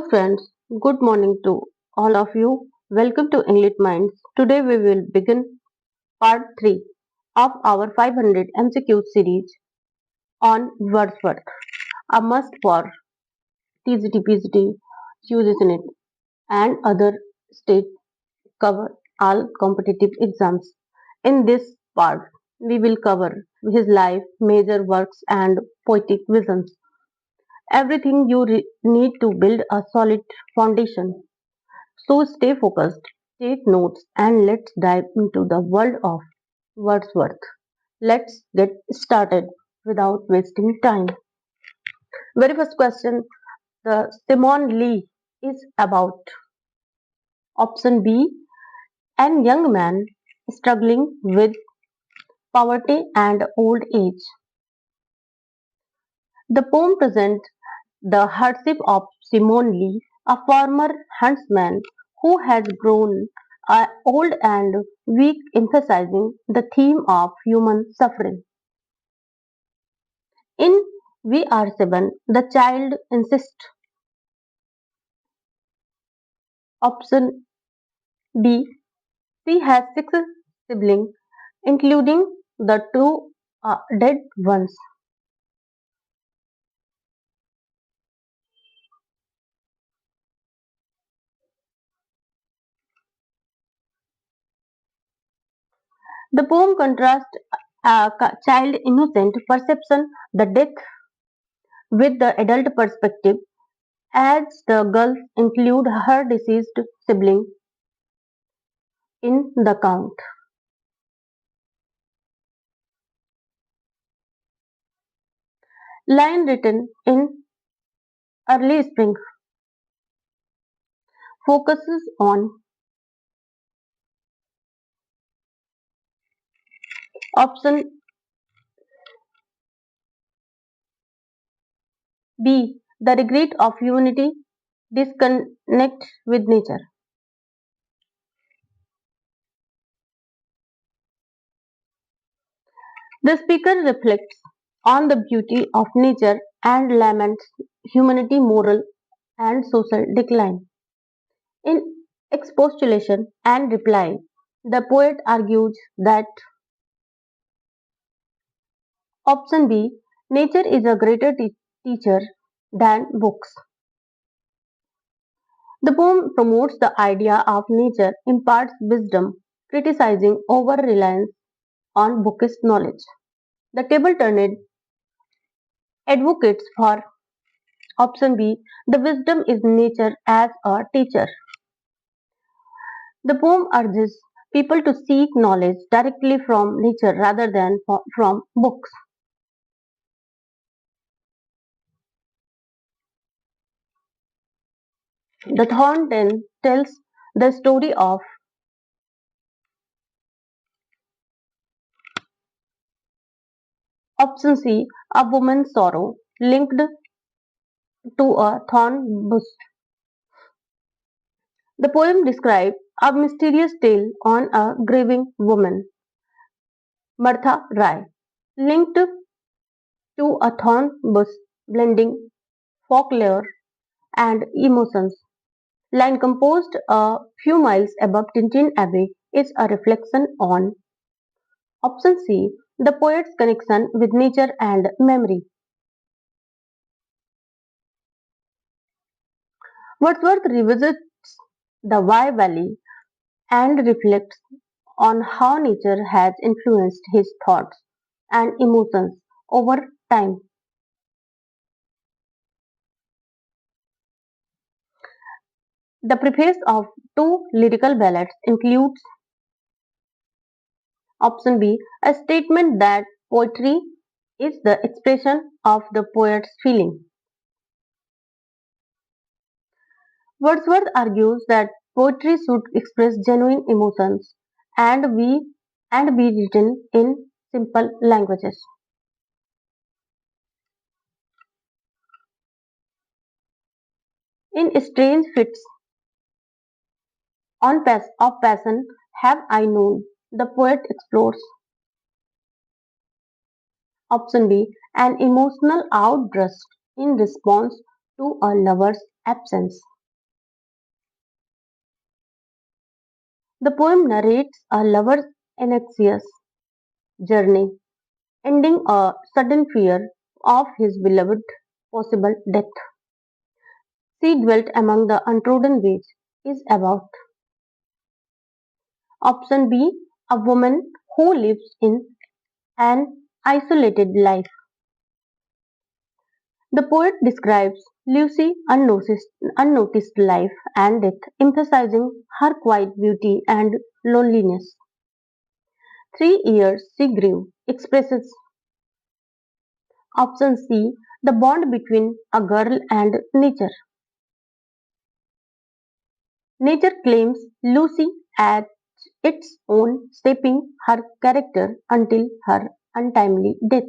friends, good morning to all of you. Welcome to English Minds. Today we will begin part 3 of our 500 MCQ series on Wordsworth, a must for TGT, UGC and other state cover all competitive exams. In this part, we will cover his life, major works and poetic visions. Everything you need to build a solid foundation. So stay focused, take notes, and let's dive into the world of Wordsworth. Let's get started without wasting time. Very first question, the Simon Lee is about option B, an young man struggling with poverty and old age. The poem presents the hardship of Simon Lee, a former huntsman who has grown old and weak, emphasizing the theme of human suffering. In VR7, the child insists option B. She has six siblings, including the two dead ones. The poem contrasts child innocent perception, the death, with the adult perspective, as the girls include her deceased sibling in the count. Line written in early spring focuses on option B, the regret of humanity, disconnect with nature. The speaker reflects on the beauty of nature and laments humanity moral and social decline. In expostulation and reply, the poet argues that option B, nature is a greater teacher than books. The poem promotes the idea of nature imparts wisdom, criticizing over reliance on bookish knowledge. The table turned advocates for option B, the wisdom is nature as a teacher. The poem urges people to seek knowledge directly from nature rather than from books. The thorn then tells the story of option C, a woman's sorrow linked to a thorn bush. The poem describes a mysterious tale on a grieving woman, Martha Rai, linked to a thorn bush, blending folklore and emotions. Line composed a few miles above Tintern Abbey is a reflection on option C, the poet's connection with nature and memory. Wordsworth revisits the Wye Valley and reflects on how nature has influenced his thoughts and emotions over time. The preface of two lyrical ballads includes option B, a statement that poetry is the expression of the poet's feeling. Wordsworth argues that poetry should express genuine emotions and be written in simple languages. In strange fits of passion have I known, the poet explores option B, an emotional outburst in response to a lover's absence. The poem narrates a lover's anxious journey, ending a sudden fear of his beloved possible death. She dwelt among the untrodden ways is about option B, a woman who lives in an isolated life. The poet describes Lucy's unnoticed life and death, emphasizing her quiet beauty and loneliness. 3 years she grew expresses option C, the bond between a girl and nature. Nature claims Lucy as its own, shaping her character until her untimely death.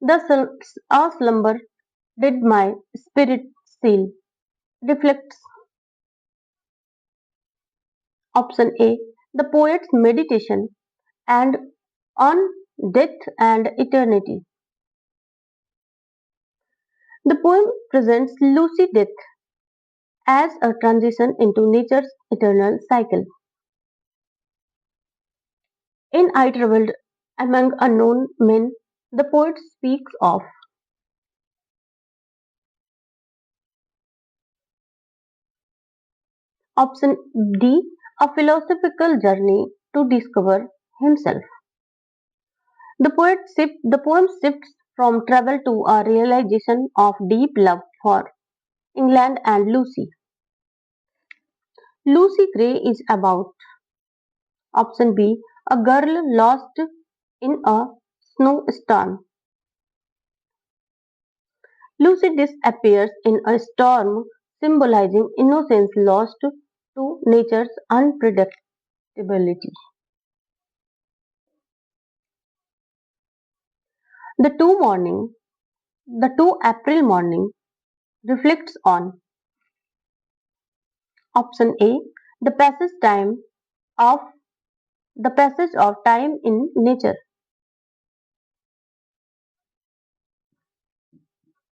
The slumber did my spirit seal reflects option A, the poet's meditation and on death and eternity. The poem presents Lucy's death as a transition into nature's eternal cycle. In I Travelled Among Unknown Men, the poet speaks of option D, a philosophical journey to discover himself. The poem shifts from travel to a realization of deep love for England and Lucy. Lucy Gray is about option B, a girl lost in a snowstorm. Lucy disappears in a storm, symbolizing innocence lost to nature's unpredictability. The two morning, the 2 April morning reflects on option A, the of the passage of time in nature.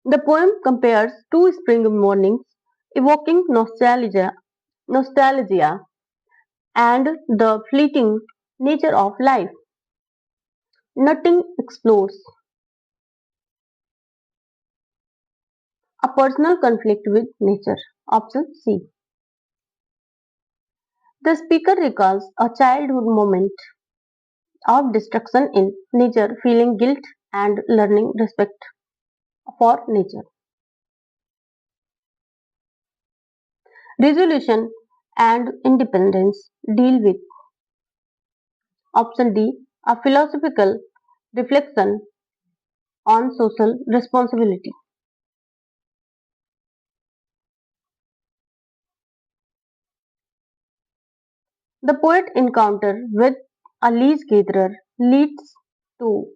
The poem compares two spring mornings, evoking nostalgia and the fleeting nature of life. Nothing explores a personal conflict with nature. Option C. The speaker recalls a childhood moment of destruction in nature, feeling guilt and learning respect for nature. Resolution and independence deal with option D, a philosophical reflection on social responsibility. The poet encounter with a lease gatherer leads to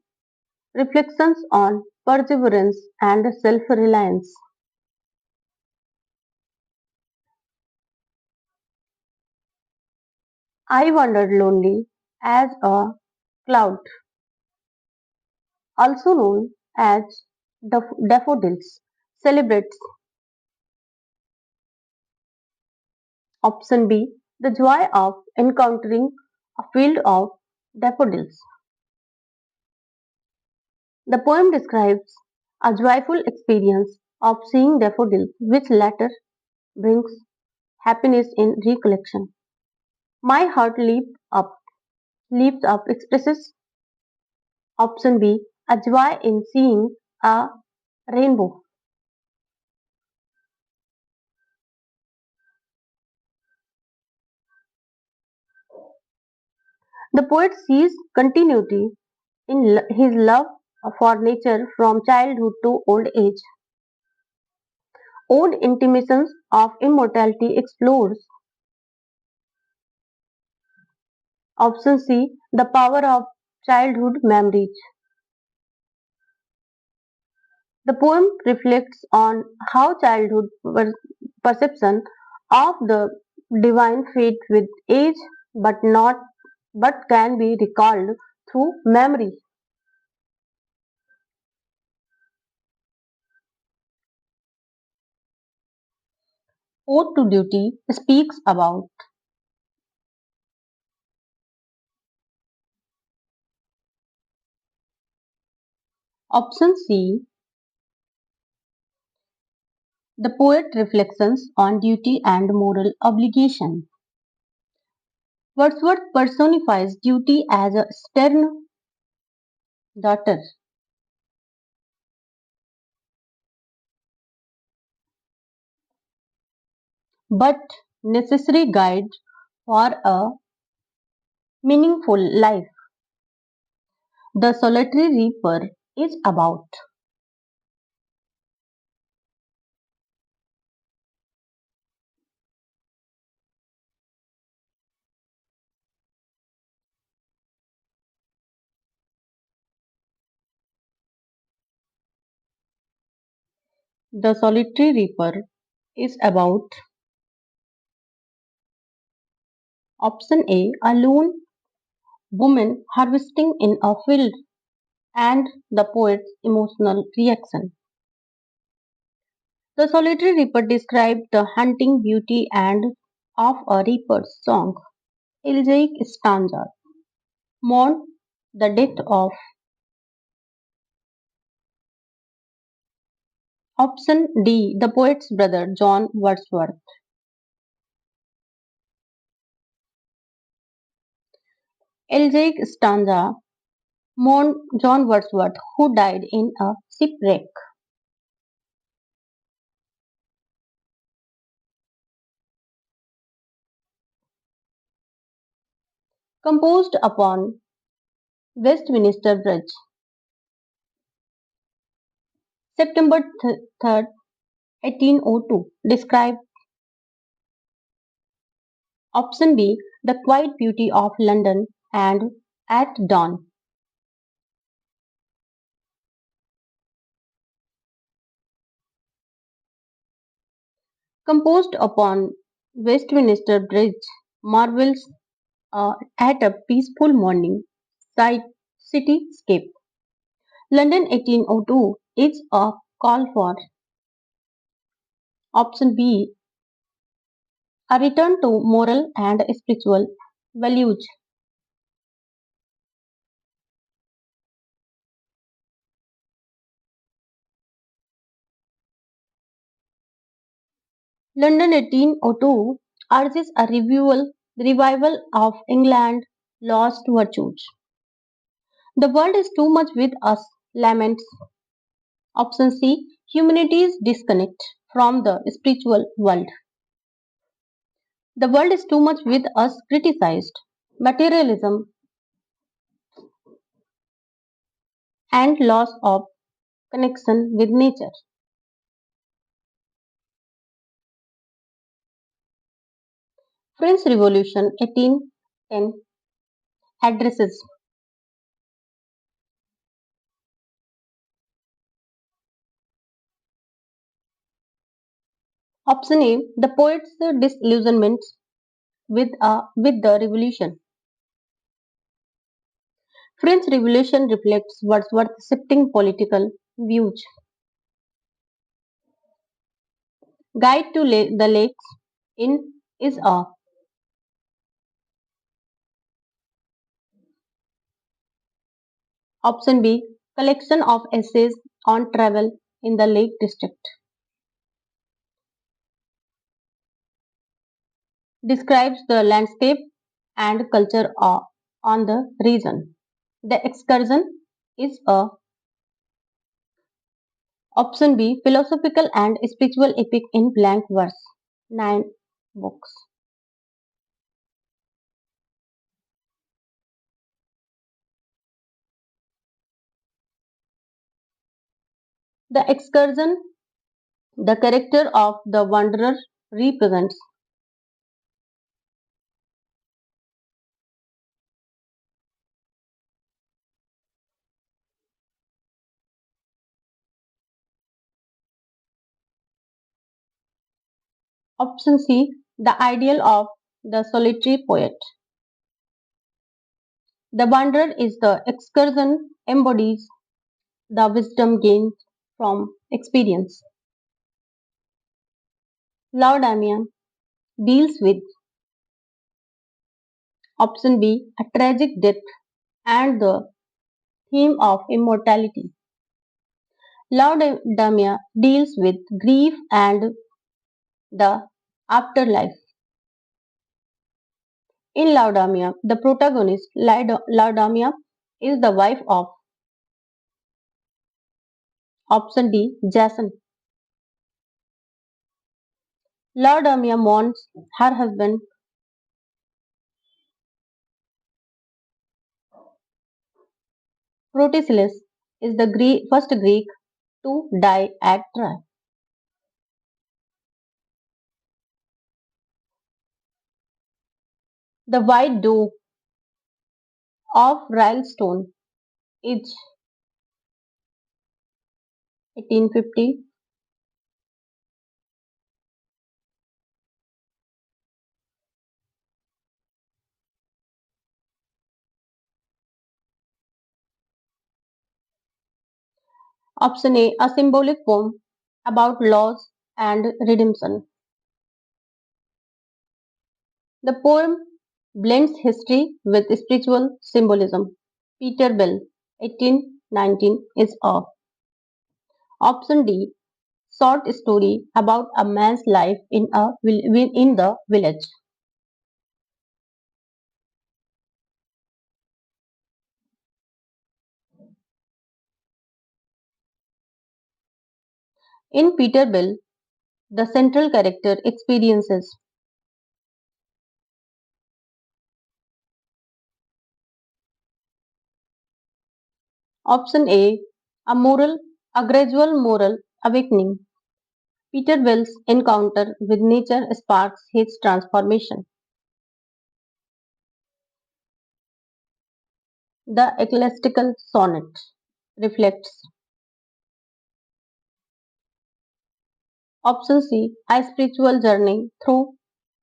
reflections on perseverance and self-reliance. I wandered lonely as a cloud, also known as daffodils, celebrates option B, the joy of encountering a field of daffodils. The poem describes a joyful experience of seeing daffodils, which latter brings happiness in recollection. My heart leaps up, expresses option B, a joy in seeing a rainbow. The poet sees continuity in his love for nature from childhood to old age. Ode Intimations of Immortality explores option C, the power of childhood memories. The poem reflects on how childhood perception of the divine fade with age but can be recalled through memory. Ode to Duty speaks about. Option C. The poet reflections on duty and moral obligation. Wordsworth personifies duty as a stern daughter, but necessary guide for a meaningful life. The Solitary Reaper is about. The Solitary Reaper is about. Option A lone woman harvesting in a field and the poet's emotional reaction. The Solitary Reaper described the hunting beauty and of a reaper's song. Elegiac stanza mourn the death of. Option D. The poet's brother John Wordsworth. Elegiac stanza mourn John Wordsworth who died in a shipwreck. Composed upon Westminster Bridge, September 3rd, 1802. Describe. Option B. The quiet beauty of London and at dawn. Composed upon Westminster Bridge, marvels at a peaceful morning sight cityscape. London 1802 is a call for. Option B. A return to moral and spiritual values. London 1802 urges a revival of England's lost virtues. The world is too much with us, laments. Option C. Humanity's disconnect from the spiritual world. The world is too much with us, criticized. Materialism and loss of connection with nature. French Revolution 1810 addresses. Option A. The poet's disillusionment with the revolution. French Revolution reflects Wordsworth's shifting political views. Guide to the Lakes in is a. Option B. Collection of essays on travel in the Lake District. Describes the landscape and culture on the region. The excursion is a. Option B. Philosophical and spiritual epic in blank verse. 9 books. The excursion, the character of the wanderer represents. Option C. The ideal of the solitary poet. The wanderer is the excursion embodies the wisdom gained from experience. Laodamia deals with option B, a tragic death and the theme of immortality. Laodamia deals with grief and the afterlife. In Laodamia, the protagonist, Laodamia, is the wife of option D, Jason. Laodamia mourns her husband. Protesilaus is the first Greek to die at Troy. The white dove of Rylstone is 1850. Option A symbolic poem about loss and redemption. The poem blends history with spiritual symbolism. Peter Bell, 1819, is a. Option D, short story about a man's life in the village. In Peter Bell, the central character experiences. Option a gradual moral awakening. Peter Bell's encounter with nature sparks his transformation. The ecclesiastical sonnet reflects. Option C, a spiritual journey through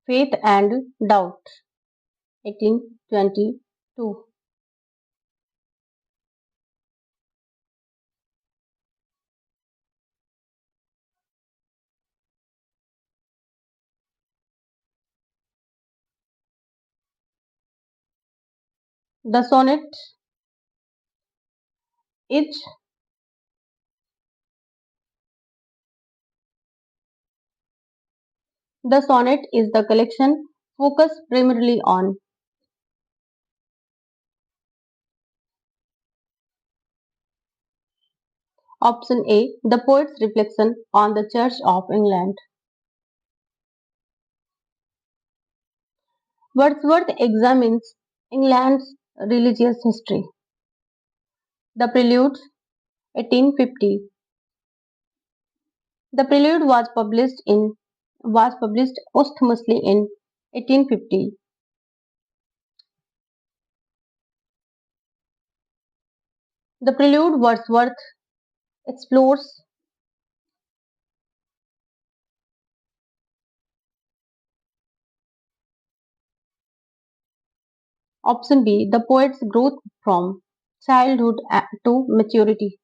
faith and doubt. 1822. The sonnet is the sonnet is the collection focused primarily on. Option A, the poet's reflection on the Church of England. Wordsworth examines England's religious history. The Prelude, 1850. The Prelude was published posthumously in 1850. The Prelude Wordsworth explores. Option B, the poet's growth from childhood to maturity.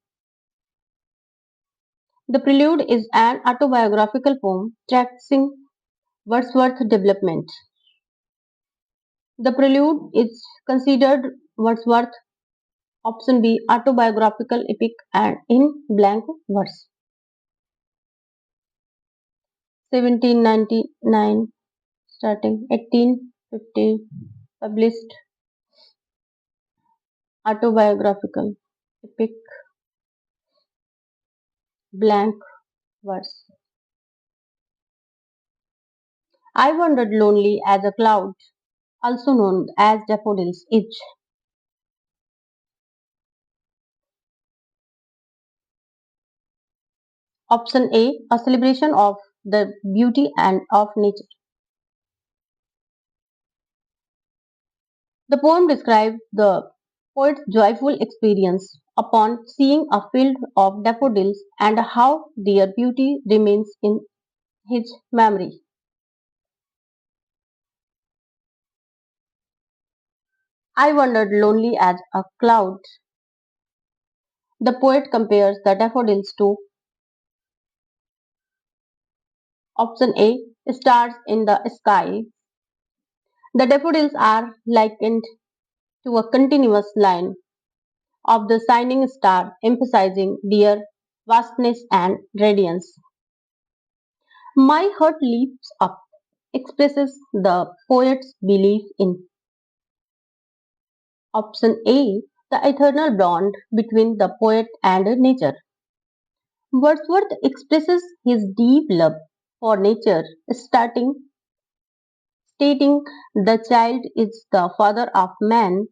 The Prelude is an autobiographical poem tracing Wordsworth's development. The Prelude is considered Wordsworth's option B autobiographical epic and in blank verse. 1799 starting 1850 published autobiographical epic blank verse. I wandered lonely as a cloud, also known as daffodil's edge. Option A celebration of the beauty and of nature. The poem describes the poet's joyful experience upon seeing a field of daffodils and how their beauty remains in his memory. I wandered lonely as a cloud. The poet compares the daffodils to option A stars in the sky. The daffodils are likened to a continuous line of the shining star, emphasizing their vastness and radiance. My heart leaps up expresses the poet's belief in option A, the eternal bond between the poet and nature. Wordsworth expresses his deep love for nature, stating the child is the father of man,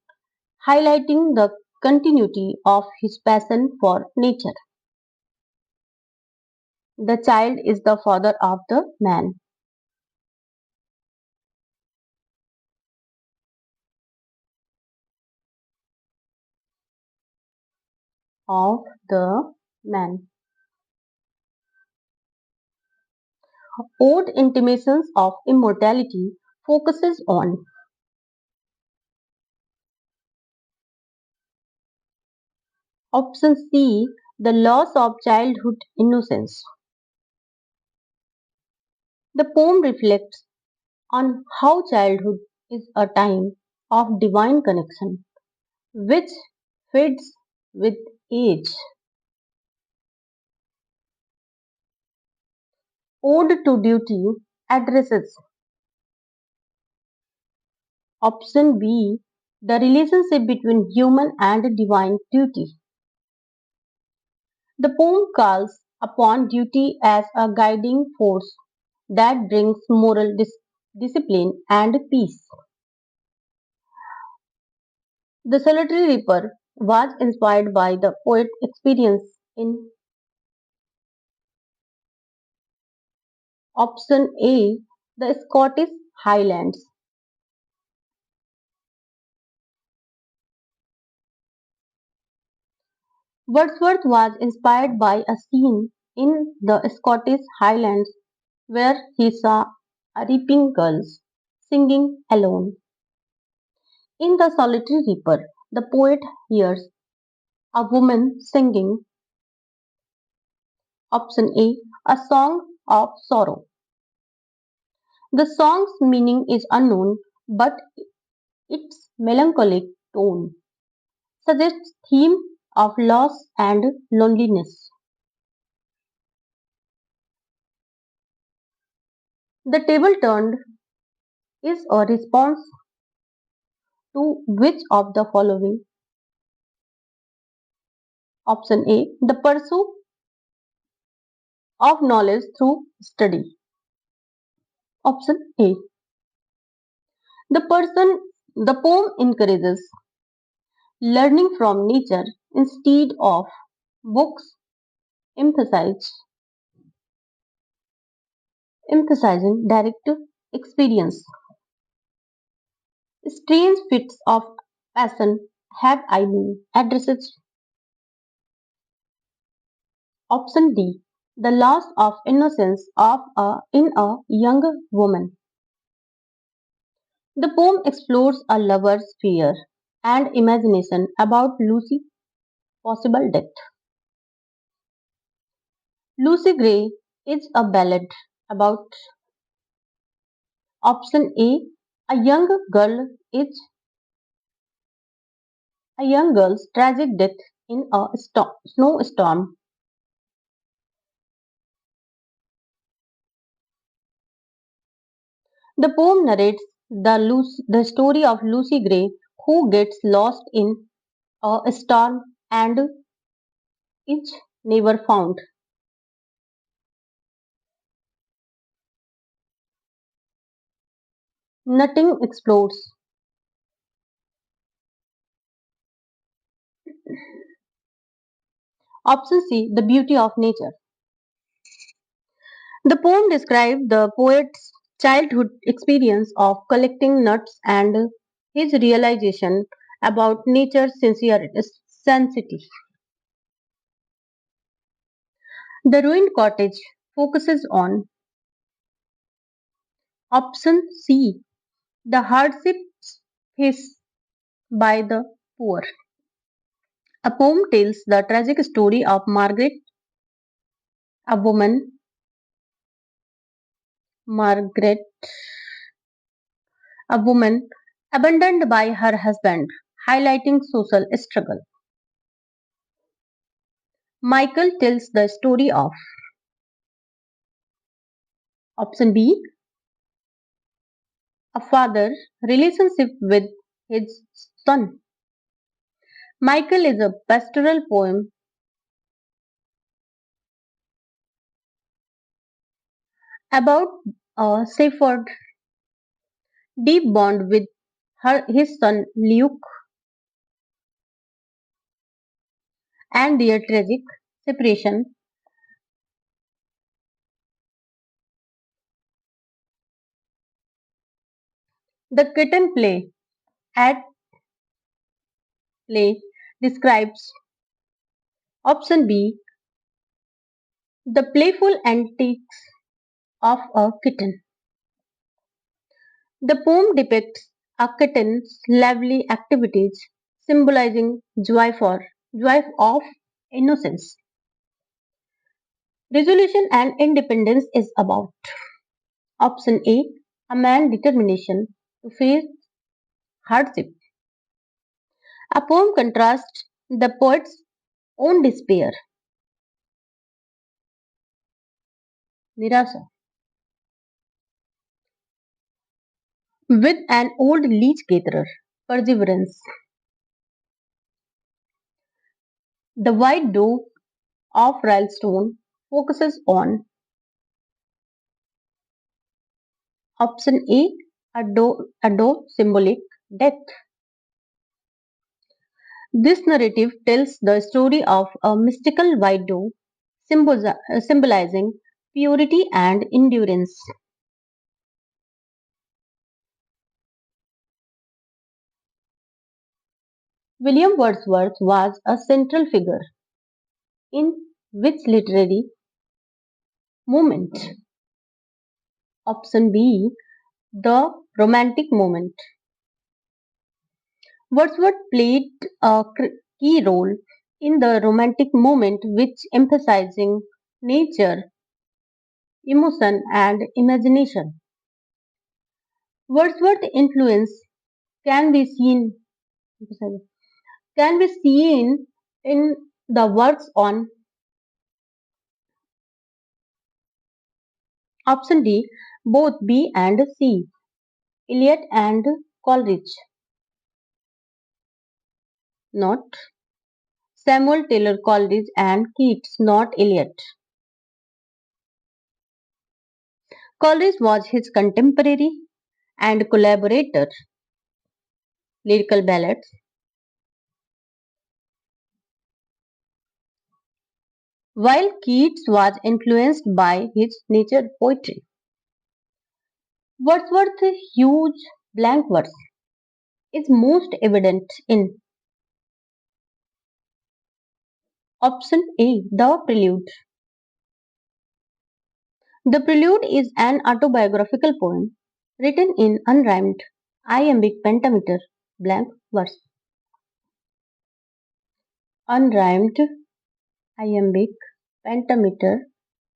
highlighting the continuity of his passion for nature. The child is the father of the man, of the man. Ode Intimations of Immortality focuses on option C, the loss of childhood innocence. The poem reflects on how childhood is a time of divine connection, which fades with age. Ode to Duty addresses option B, the relationship between human and divine duty. The poem calls upon duty as a guiding force that brings moral discipline and peace. The Solitary Reaper was inspired by the poet's experience in option A, the Scottish Highlands. Wordsworth was inspired by a scene in the Scottish Highlands where he saw a reaping girls singing alone. In The Solitary Reaper, the poet hears a woman singing option A, a song of sorrow. The song's meaning is unknown, but its melancholic tone suggests theme of loss and loneliness. The table turned is a response to which of the following? Option A, the pursuit of knowledge through study. Option A, the poem encourages learning from nature instead of books, emphasize, emphasizing direct experience. Strange fits of passion have I been addresses option D, the loss of innocence in a young woman. The poem explores a lover's fear and imagination about Lucy's possible death. Lucy Gray is a ballad about option A, a young girl is a young girl's tragic death in a snowstorm. The poem narrates the story of Lucy Gray who gets lost in a storm and is never found. Nothing explodes. Option C, the beauty of nature. The poem describes the poet's childhood experience of collecting nuts and his realization about nature's sanctity. The ruined cottage focuses on option C, the hardships faced by the poor. A poem tells the tragic story of Margaret, a woman Margaret, a woman abandoned by her husband, highlighting social struggle. Michael tells the story of option B, a father relationship with his son. Michael is a pastoral poem about a shepherd deep bond with his son Luke and their tragic separation. The kitten play at play describes option B, the playful antics of a kitten. The poem depicts a kitten's lively activities, symbolizing joy of innocence. Resolution and independence is about option A, a man's determination to face hardship. A poem contrasts the poet's own despair, nirasa, with an old leech gatherer, perseverance. The white doe of Ralston focuses on option A doe symbolic death. This narrative tells the story of a mystical white doe symbolizing purity and endurance. William Wordsworth was a central figure in which literary movement? Option B, the Romantic movement. Wordsworth played a key role in the Romantic movement, which emphasizing nature, emotion, and imagination. Wordsworth's influence can be seen can be seen in the works on option D, both B and C, Eliot and Coleridge. Not Samuel Taylor Coleridge and Keats, not Eliot. Coleridge was his contemporary and collaborator. Lyrical ballads. While Keats was influenced by his nature poetry, Wordsworth's huge blank verse is most evident in option A, the Prelude. The Prelude is an autobiographical poem written in unrhymed iambic pentameter blank verse. Unrhymed iambic pentameter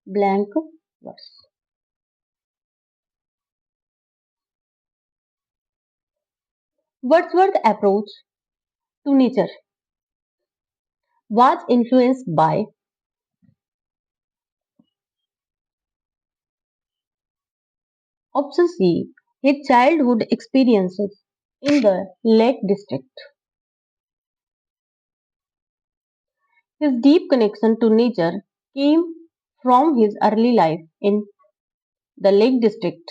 blank verse. Wordsworth's approach to nature was influenced by option C, his childhood experiences in the Lake District. His deep connection to nature came from his early life in the Lake District,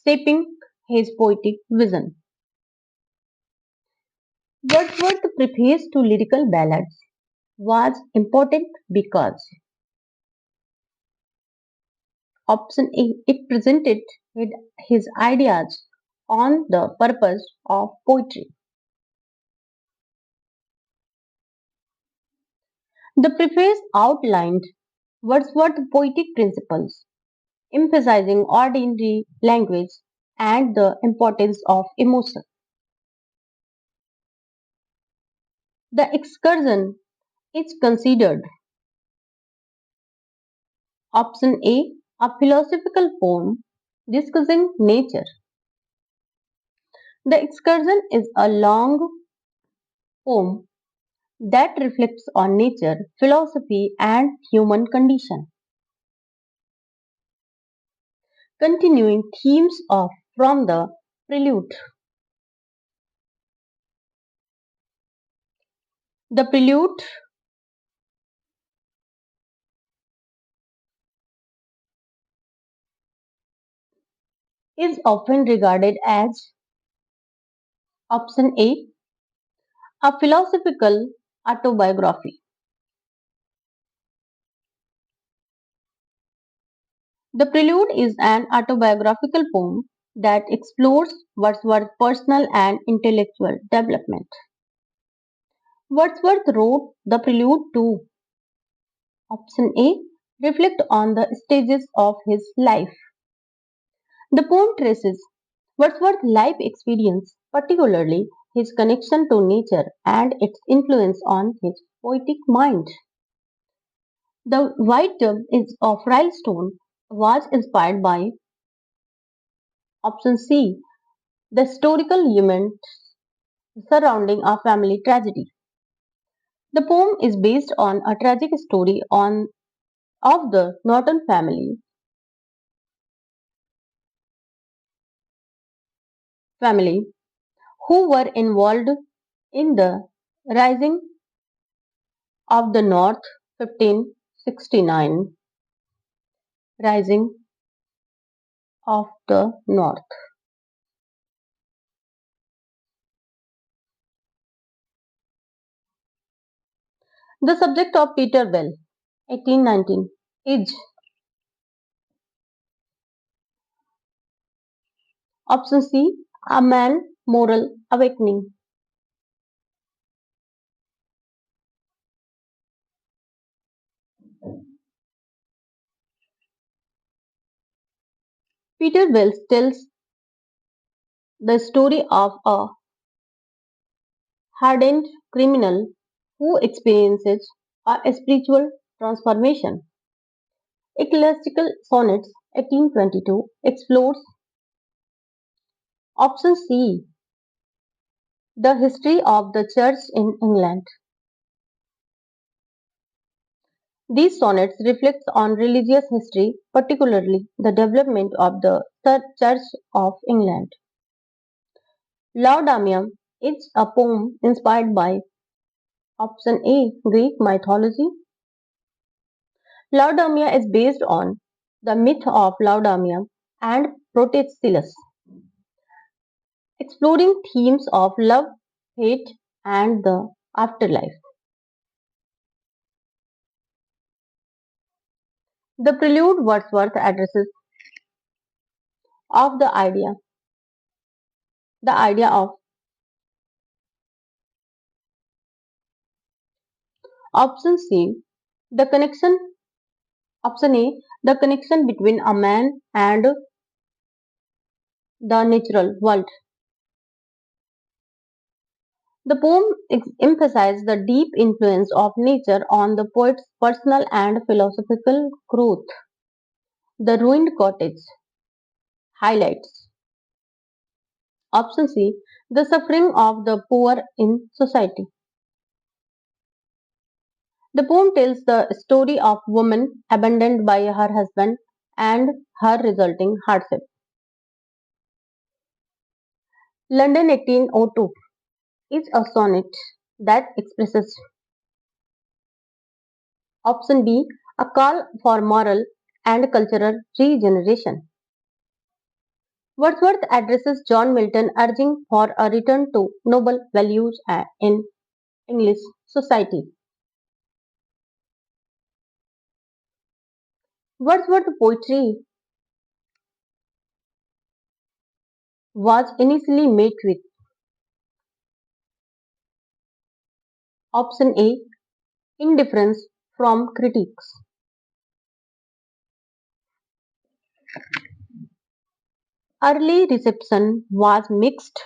shaping his poetic vision. Wordsworth's preface to lyrical ballads was important because option A, it presented his ideas on the purpose of poetry. The preface outlined Wordsworth's poetic principles, emphasizing ordinary language and the importance of emotion. The excursion is considered option A, a philosophical poem Discussing nature. The excursion is a long poem that reflects on nature, philosophy, and human condition, continuing themes of from the Prelude. The Prelude is often regarded as option a philosophical autobiography. The Prelude is an autobiographical poem that explores Wordsworth's personal and intellectual development. Wordsworth wrote the Prelude to option A reflect on the stages of his life. The poem traces Wordsworth's life experience, particularly his connection to nature and its influence on his poetic mind. The white tub is of Rylstone was inspired by option C, the historical event surrounding a family tragedy. The poem is based on a tragic story of the Norton family who were involved in the Rising of the North 1569. Rising of the North. The subject of Peter Bell 1819 is option C, a man moral awakening. Peter Bell tells the story of a hardened criminal who experiences a spiritual transformation. Ecclesiastical Sonnets 1822 explores option C, the history of the church in England. These sonnets reflect on religious history, particularly the development of the Third Church of England. Laudamium is a poem inspired by option A, Greek mythology. Laodamia is based on the myth of Laodamia and Protesilaus, exploring themes of love, hate, and the afterlife. The prelude Wordsworth addresses of the idea of option C, the connection option A, the connection between a man and the natural world. The poem emphasizes the deep influence of nature on the poet's personal and philosophical growth. The ruined cottage highlights option C, the suffering of the poor in society. The poem tells the story of woman abandoned by her husband and her resulting hardship. London 1802 is a sonnet that expresses option B, a call for moral and cultural regeneration. Wordsworth addresses John Milton urging for a return to noble values in English society. Wordsworth's poetry was initially met with option A, indifference from critics. Early reception was mixed.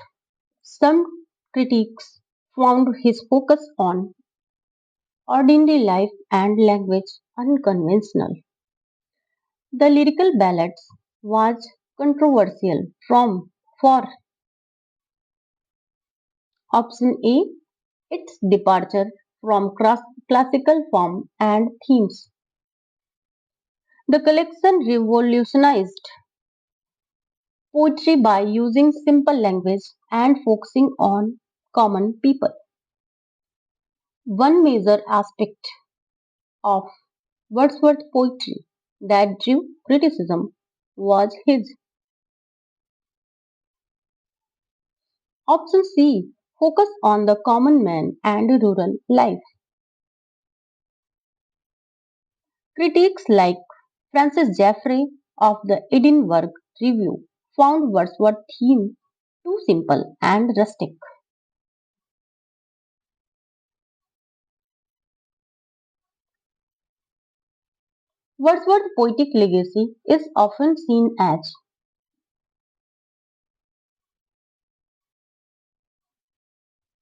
Some critics found his focus on ordinary life and language unconventional. The lyrical ballads was controversial from for option A, its departure from classical form and themes. The collection revolutionized poetry by using simple language and focusing on common people. One major aspect of Wordsworth poetry that drew criticism was his option C, focus on the common man and rural life. Critics like Francis Jeffrey of the Edinburgh Review found Wordsworth's theme too simple and rustic. Wordsworth's poetic legacy is often seen as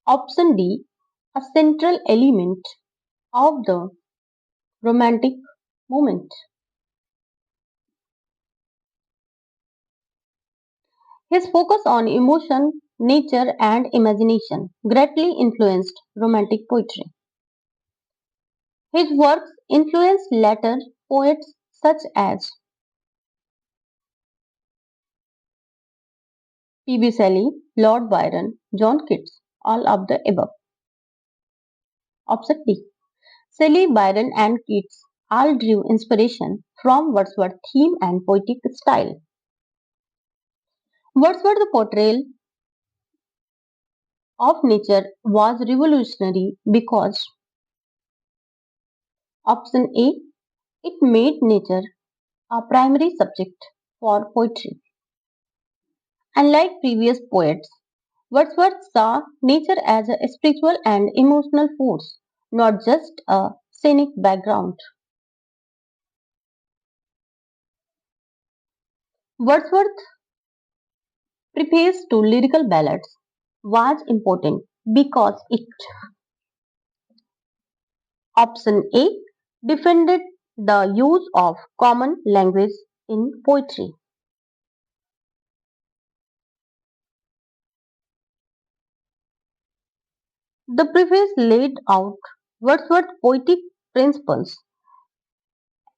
option D, a central element of the Romantic movement. His focus on emotion, nature, and imagination greatly influenced Romantic poetry. His works influenced later poets such as P.B. Shelley, Lord Byron, John Keats, all of the above. Option D. Shelley, Byron, and Keats all drew inspiration from Wordsworth's theme and poetic style. Wordsworth's portrayal of nature was revolutionary because option A, it made nature a primary subject for poetry. Unlike previous poets, Wordsworth saw nature as a spiritual and emotional force, not just a scenic background. Wordsworth's preface to Lyrical Ballads was important because it option A defended the use of common language in poetry. The preface laid out Wordsworth's poetic principles,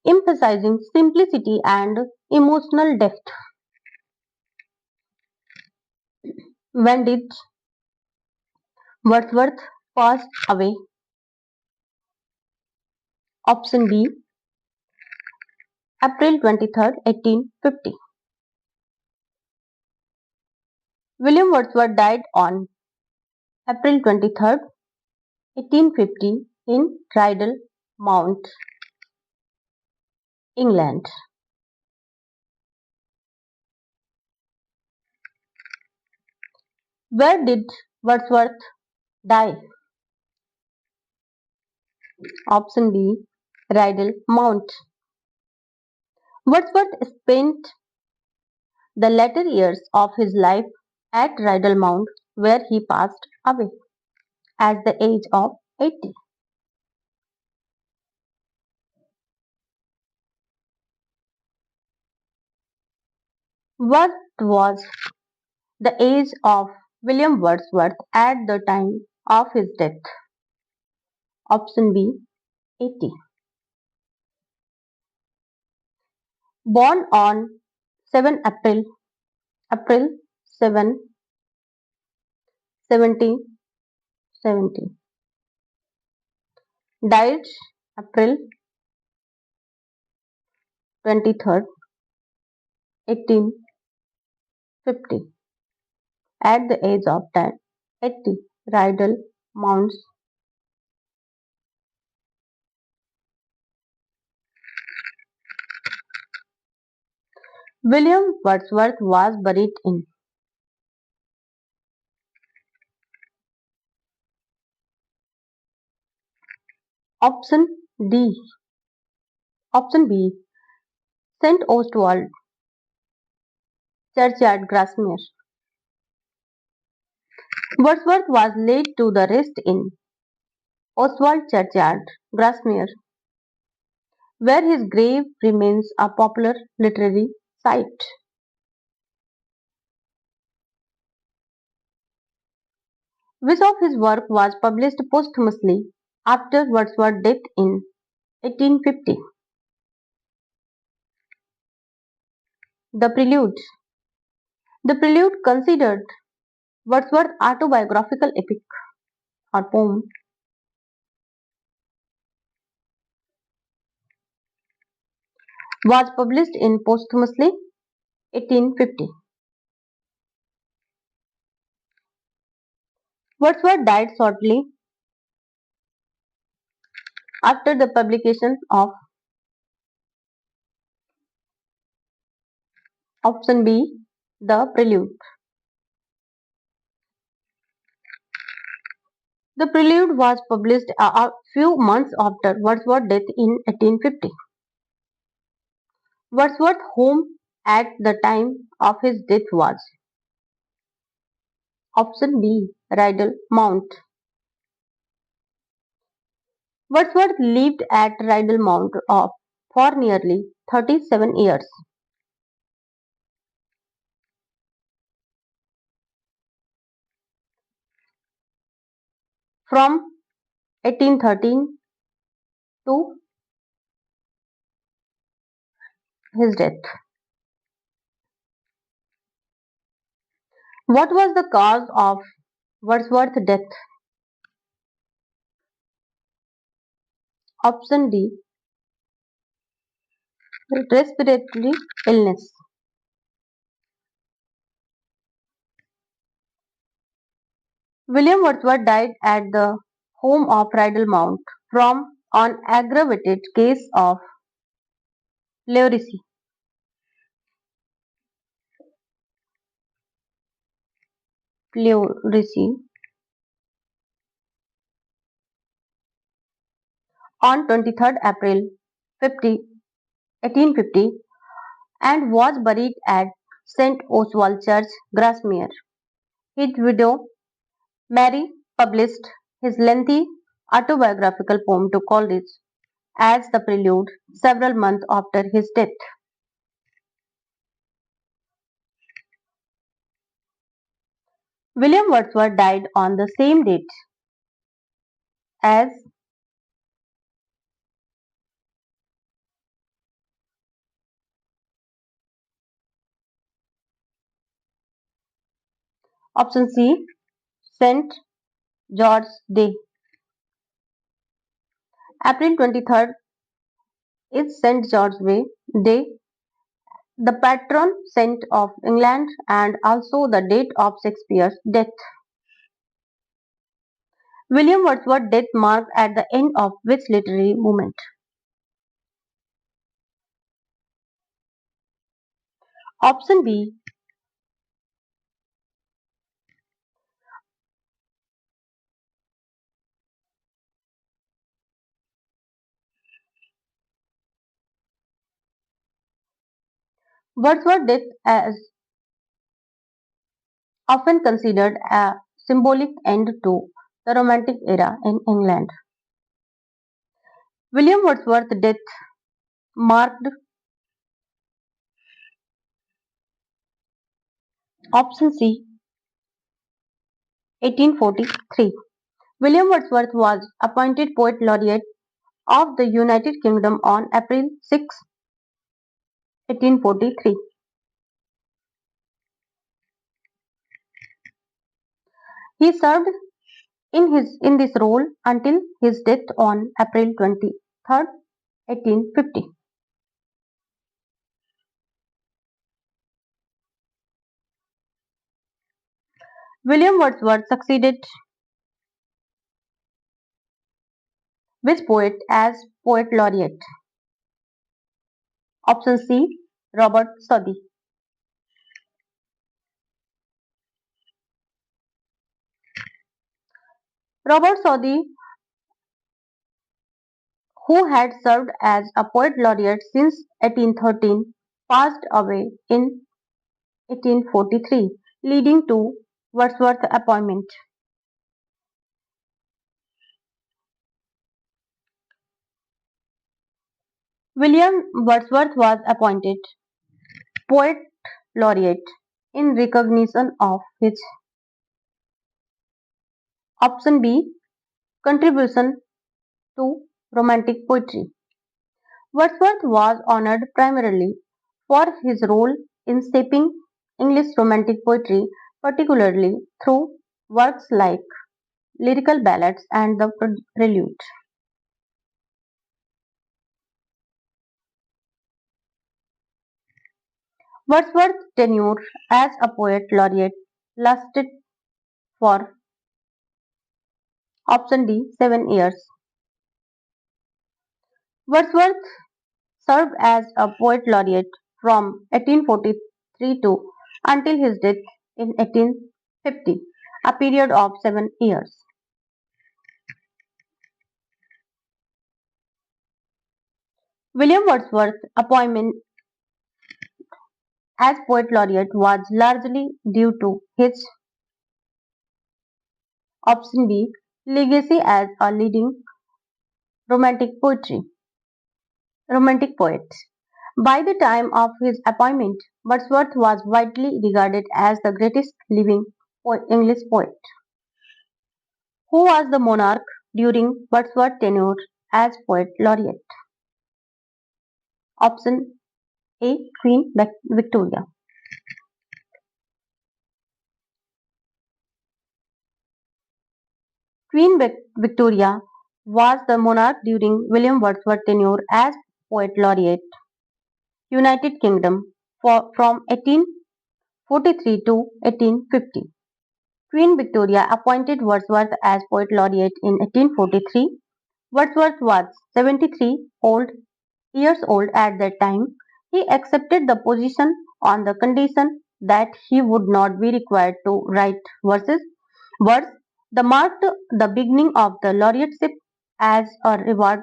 emphasizing simplicity and emotional depth. When did Wordsworth pass away? Option B, April 23rd, 1850. William Wordsworth died on April 23rd, 1850 in Rydal Mount, England. Where did Wordsworth die? Option B, Rydal Mount. Wordsworth spent the latter years of his life at Rydal Mount, where he passed away at the age of 80. What was the age of William Wordsworth at the time of his death? Option B, 80. Born on 7 April 7, 1770. Died April 23rd, 1850 at the age of 80. Rydal Mounts. William Wordsworth was buried in option D. Option B. St. Oswald Churchyard, Grasmere. Wordsworth was laid to the rest in Oswald Churchyard, Grasmere, where his grave remains a popular literary site. Which of his work was published posthumously after Wordsworth's death in 1850? The Prelude. The Prelude, considered Wordsworth's autobiographical epic or poem, was published in posthumously 1850. Wordsworth died shortly after the publication of option B, The Prelude. The Prelude was published a few months after Wordsworth's death in 1850. Wordsworth's home at the time of his death was option B, Rydal Mount. Wordsworth lived at Rydal Mount for nearly 37 years. From 1813 to his death. What was the cause of Wordsworth's death? Option D, respiratory illness. William Wordsworth died at the home of Rydal Mount from an aggravated case of pleurisy. Pleurisy on 23rd April 1850 and was buried at St. Oswald Church, Grasmere. His widow, Mary, published his lengthy autobiographical poem to Coleridge as the prelude several months after his death. William Wordsworth died on the same date as option C, St. George's Day. April 23rd is St. George's Day, the patron saint of England and also the date of Shakespeare's death. William Wordsworth's death marked at the end of which literary movement? Option B, Wordsworth's death as often considered a symbolic end to the Romantic era in England. William Wordsworth's death marked option C, 1843. William Wordsworth was appointed Poet Laureate of the United Kingdom on April 6, 1843. He served in this role until his death on April 23rd, 1850. William Wordsworth succeeded which poet as Poet Laureate? Option C, Robert Southey. Robert Southey, who had served as a Poet Laureate since 1813, passed away in 1843, leading to Wordsworth's appointment. William Wordsworth was appointed Poet Laureate in recognition of his Option B. Contribution to romantic poetry. Wordsworth was honored primarily for his role in shaping English romantic poetry, particularly through works like Lyrical Ballads and the Prelude. Wordsworth's tenure as a poet laureate lasted for option D 7 years. Wordsworth served as a poet laureate from 1843 to until his death in 1850, a period of 7 years. William Wordsworth's appointment as poet laureate was largely due to his option B legacy as a leading romantic poet. By the time of his appointment, Wordsworth was widely regarded as the greatest living English poet. Who was the monarch during Wordsworth's tenure as poet laureate? Option A Queen Victoria. Queen Victoria was the monarch during William Wordsworth's tenure as poet laureate, United Kingdom, from 1843 to 1850. Queen Victoria appointed Wordsworth as poet laureate in 1843. Wordsworth was 73 years old at that time. He accepted the position on the condition that he would not be required to write words. The marked the beginning of the laureateship as a reward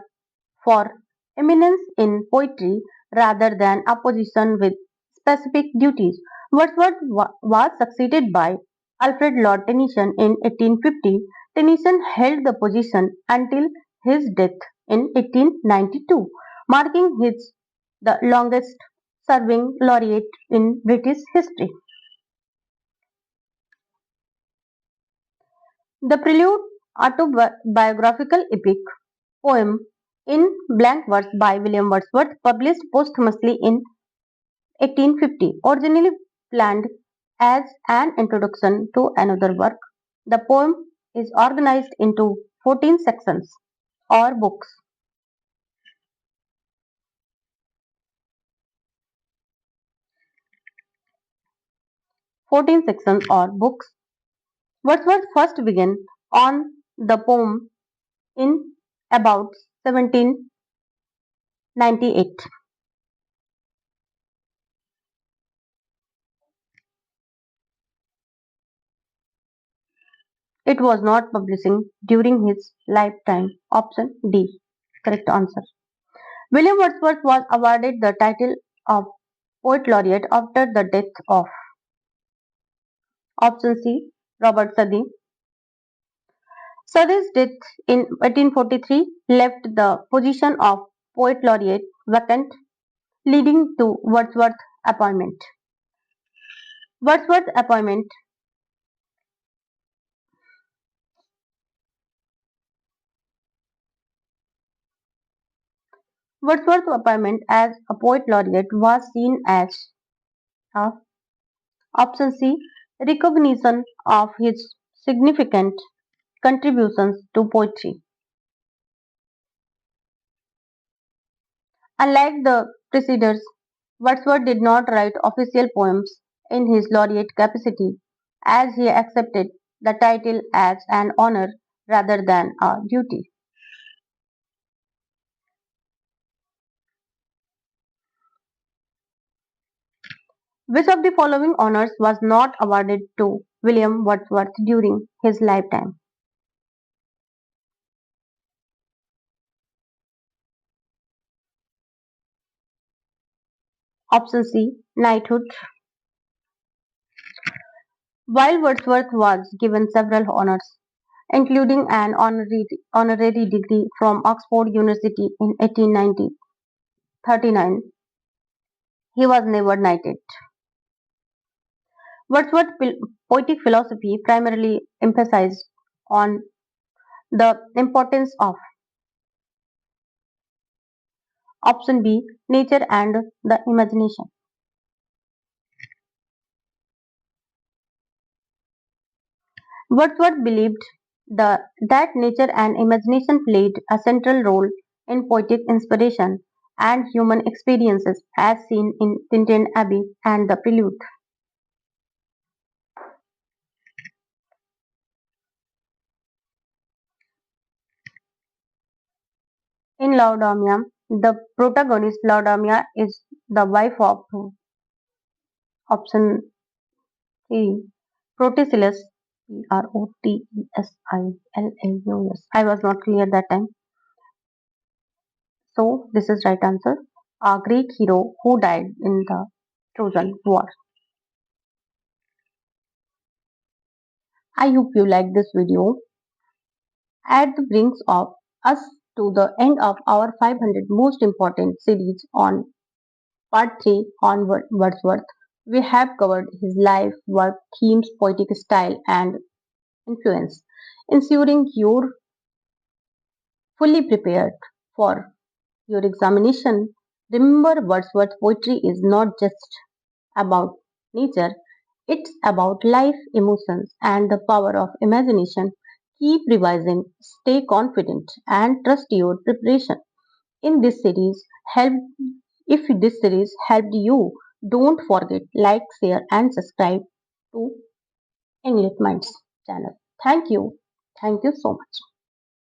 for eminence in poetry rather than a position with specific duties. Wordsworth was succeeded by Alfred Lord Tennyson in 1850. Tennyson held the position until his death in 1892, marking his the longest serving laureate in British history. The Prelude, autobiographical epic poem in blank verse by William Wordsworth, published posthumously in 1850, originally planned as an introduction to another work. The poem is organized into 14 sections or books. 14 sections or books. Wordsworth first began on the poem in about 1798. It was not publishing during his lifetime. Option D. Correct answer. William Wordsworth was awarded the title of Poet Laureate after the death of option C. Robert Southey. Southey's death in 1843 left the position of Poet Laureate vacant, leading to Wordsworth's appointment. Wordsworth's appointment Wordsworth's appointment as a Poet Laureate was seen as a option C. Recognition of his significant contributions to poetry. Unlike the preceders, Wordsworth did not write official poems in his laureate capacity, as he accepted the title as an honor rather than a duty. Which of the following honors was not awarded to William Wordsworth during his lifetime? Option C. Knighthood. While Wordsworth was given several honors, including an honorary degree from Oxford University in 1839, he was never knighted. Wordsworth's poetic philosophy primarily emphasized on the importance of option B, nature and the imagination. Wordsworth believed that nature and imagination played a central role in poetic inspiration and human experiences, as seen in Tintern Abbey and the Prelude. In Laodamia, the protagonist Laodamia is the wife of option C, Protesilaus, Protesilaus. I was not clear that time. So this is right answer. A Greek hero who died in the Trojan War. I hope you like this video. At the brings of us to the end of our 500 most important series on part 3 on Wordsworth. We have covered his life, work, themes, poetic style, and influence, ensuring you're fully prepared for your examination. Remember, Wordsworth poetry is not just about nature, it's about life, emotions, and the power of imagination. Keep revising, stay confident, and trust your preparation. In this series, help if this series helped you, don't forget like, share, and subscribe to English Minds channel. Thank you. Thank you so much.